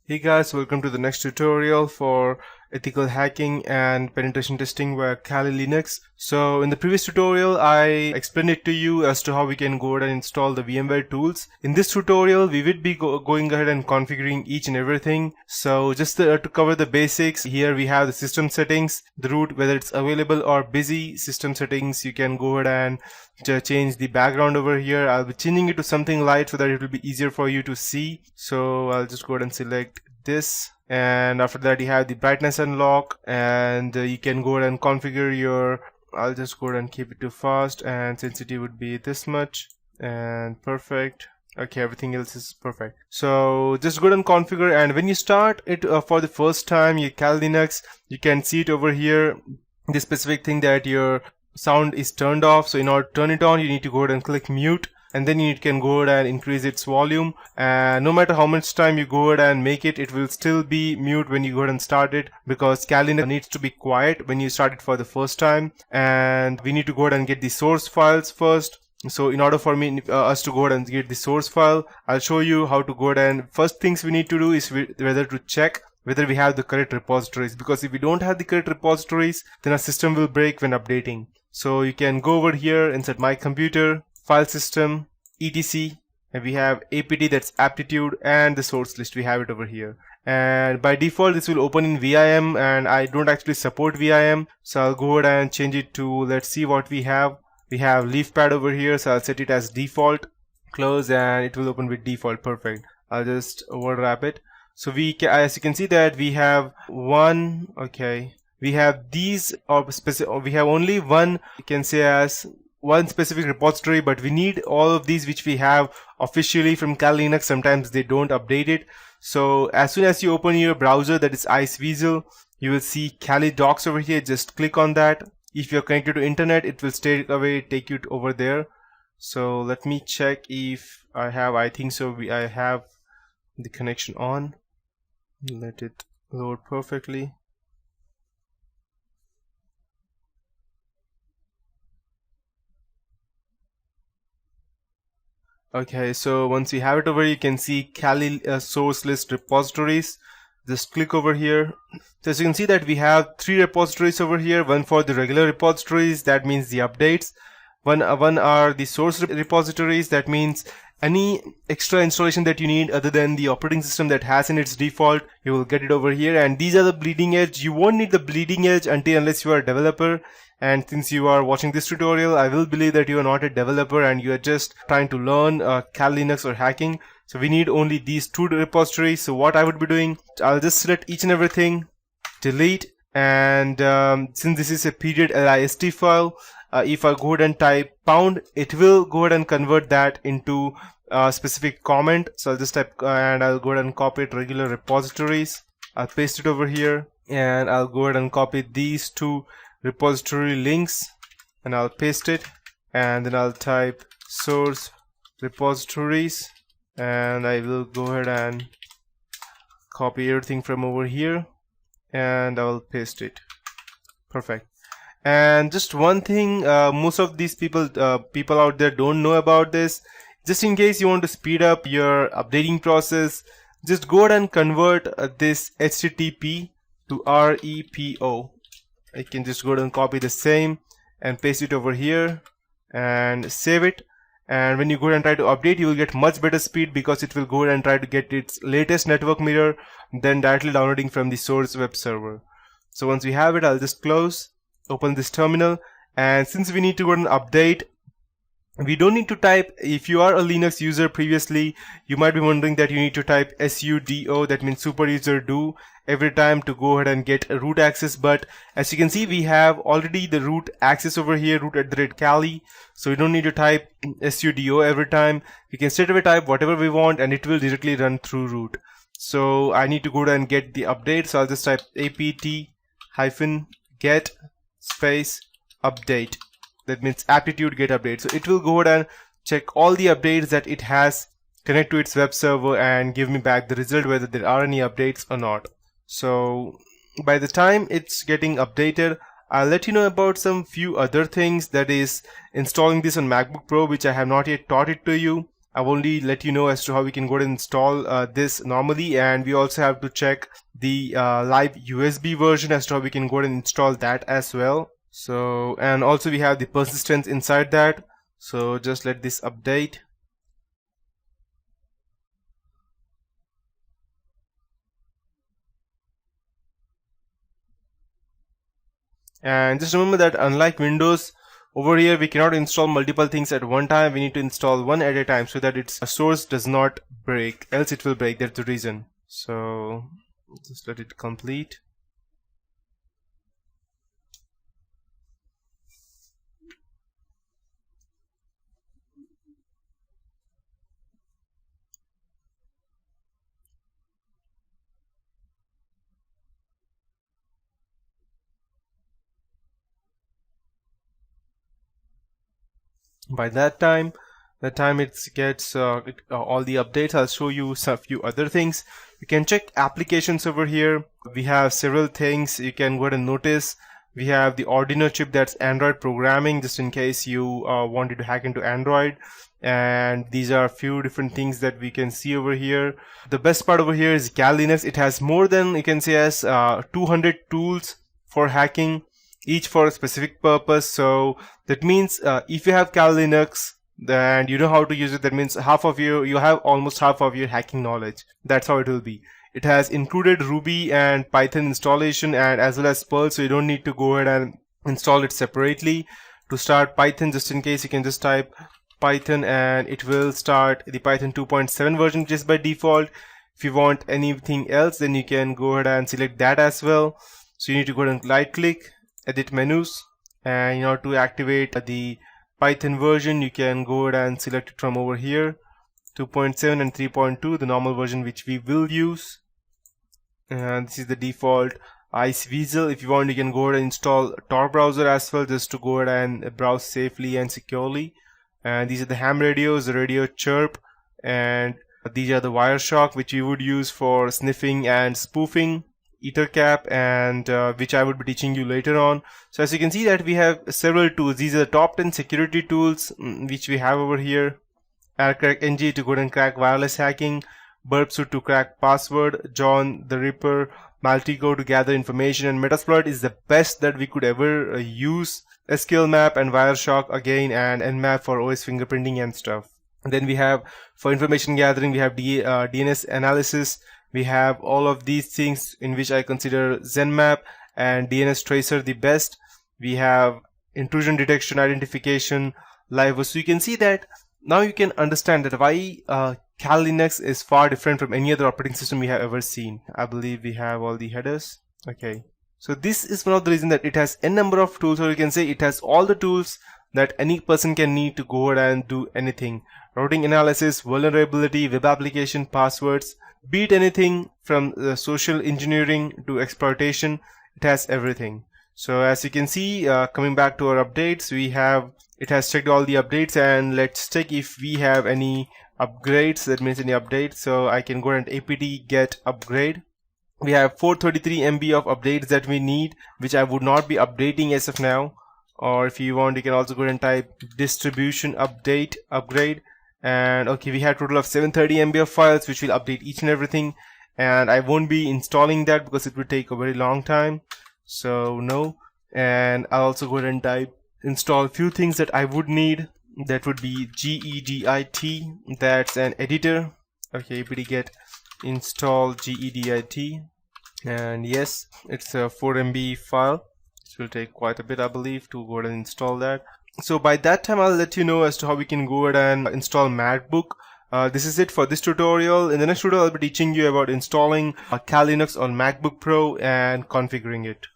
Hey guys, welcome to the next tutorial for ethical hacking and penetration testing via Kali Linux. So in the previous tutorial, I explained it to you as to how we can go ahead and install the VMware tools. In this tutorial, we will be going ahead and configuring each and everything. So just to cover the basics, here we have the system settings, the root, whether it's available or busy, system settings. You can go ahead and change the background over here. I'll be changing it to something light so that it will be easier for you to see. So I'll just go ahead and select this, and after that you have the brightness unlock, and you can go ahead and configure your, I'll just go ahead and keep it to fast, and sensitivity would be this much, and perfect. Okay, everything else is perfect. So just go ahead and configure, and when you start it for the first time, your Kali Linux, you can see it over here, the specific thing that your sound is turned off. So in order to turn it on, you need to go ahead and click mute, and then you can go ahead and increase its volume, and no matter how much time you go ahead and make it, it will still be mute when you go ahead and start it, because Kali needs to be quiet when you start it for the first time. And we need to go ahead and get the source files first. So in order for us to go ahead and get the source file, I'll show you how to go ahead, and first things we need to do is whether to check whether we have the correct repositories, because if we don't have the correct repositories, then our system will break when updating. So you can go over here, inside my computer, file system, etc, and we have apt, that's aptitude, and the source list, we have it over here. And by default this will open in VIM, and I don't actually support VIM, so I'll go ahead and change it to, let's see what we have. We have leafpad over here, so I'll set it as default, close, and it will open with default. Perfect. I'll just overwrap it. So as you can see that we have one, okay, we have these, or we have only one, you can say as one specific repository, but we need all of these which we have officially from Kali Linux. Sometimes they don't update it. So as soon as you open your browser, that is Iceweasel, you will see Kali docs over here. Just click on that. If you're connected to internet, it will straight away take you over there. So let me check if I have, I think so, I have the connection on. Let it load perfectly. Okay, so once you have it over, you can see Kali source list repositories. Just click over here. So as you can see that we have 3 repositories over here. One for the regular repositories, that means the updates. One are the source repositories, that means any extra installation that you need other than the operating system that has in its default, you will get it over here. And these are the bleeding edge. You won't need the bleeding edge unless you are a developer. And since you are watching this tutorial, I will believe that you are not a developer and you are just trying to learn Kali Linux or hacking. So we need only these 2 repositories. So what I would be doing, I'll just select each and everything, delete, and since this is a .list file, if I go ahead and type pound, it will go ahead and convert that into a specific comment. So I'll just type and I'll go ahead and copy it, regular repositories. I'll paste it over here, and I'll go ahead and copy these 2 repository links, and I'll paste it, and then I'll type source repositories, and I will go ahead and copy everything from over here, and I'll paste it. Perfect. And just one thing, most of these people out there don't know about this. Just in case you want to speed up your updating process, just go ahead and convert this HTTP to REPO. I can just go ahead and copy the same and paste it over here and save it. And when you go ahead and try to update, you will get much better speed, because it will go ahead and try to get its latest network mirror than directly downloading from the source web server. So once we have it, I'll just close, open this terminal, and since we need to go ahead and update, we don't need to type. If you are a Linux user previously, you might be wondering that you need to type sudo, that means super user do, every time to go ahead and get a root access. But as you can see, we have already the root access over here, root@Kali, so we don't need to type sudo every time. We can straight away type whatever we want, and it will directly run through root. So I need to go ahead and get the update, so I'll just type apt-get space update. That means aptitude get update. So it will go ahead and check all the updates that it has, connect to its web server, and give me back the result whether there are any updates or not. So by the time it's getting updated, I'll let you know about some few other things, that is installing this on MacBook Pro, which I have not yet taught it to you. I've only let you know as to how we can go ahead and install this normally, and we also have to check the live USB version as to how we can go ahead and install that as well. So, and also we have the persistence inside that. So just let this update. And just remember that unlike Windows, over here we cannot install multiple things at one time. We need to install one at a time so that its source does not break, else it will break. That's the reason. So just let it complete. By that time it gets all the updates, I'll show you some few other things. You can check applications over here. We have several things you can go ahead and notice. We have the Arduino chip, that's Android programming, just in case you wanted to hack into Android. And these are a few different things that we can see over here. The best part over here is Kali Linux. It has more than, you can say, as 200 tools for hacking, each for a specific purpose. So that means if you have Kali Linux and you know how to use it, that means you have almost half of your hacking knowledge. That's how it will be. It has included Ruby and Python installation, and as well as Perl, so you don't need to go ahead and install it separately. To start Python, just in case, you can just type Python and it will start the Python 2.7 version just by default. If you want anything else, then you can go ahead and select that as well. So you need to go ahead and right click, edit menus, and in order to activate the Python version, you can go ahead and select it from over here, 2.7 and 3.2, the normal version which we will use. And this is the default Iceweasel. If you want, you can go ahead and install Tor browser as well, just to go ahead and browse safely and securely. And these are the ham radios, the radio chirp, and these are the Wireshark, which you would use for sniffing and spoofing, EtherCap, and which I would be teaching you later on. So as you can see that we have several tools. These are the top 10 security tools which we have over here. AirCrackNG to go ahead and crack wireless hacking, Burpsuit to crack password, John the Ripper, Maltico to gather information, and Metasploit is the best that we could ever use. SQLmap and Wireshark again, and Nmap for OS fingerprinting and stuff. And then we have, for information gathering, we have DNS analysis. We have all of these things, in which I consider ZenMap and DNS Tracer the best. We have intrusion detection, identification, live. So you can see that now you can understand that why Kali Linux is far different from any other operating system we have ever seen. I believe we have all the headers. Okay. So this is one of the reasons that it has n number of tools, or you can say it has all the tools that any person can need to go ahead and do anything. Routing analysis, vulnerability, web application, passwords, be it anything from social engineering to exploitation, it has everything. So as you can see, coming back to our updates, it has checked all the updates, and let's check if we have any upgrades. That means any updates. So I can go and apt get upgrade. We have 433 MB of updates that we need, which I would not be updating as of now. Or if you want, you can also go and type distribution update upgrade. And okay, we have a total of 730 MB of files, which will update each and everything. And I won't be installing that because it will take a very long time. So no. And I'll also go ahead and type install few things that I would need. That would be gedit. That's an editor. Okay, apt get install gedit. And yes, it's a 4 MB file. It will take quite a bit, I believe, to go ahead and install that. So by that time, I'll let you know as to how we can go ahead and install MacBook. This is it for this tutorial. In the next tutorial, I'll be teaching you about installing Kali Linux on MacBook Pro and configuring it.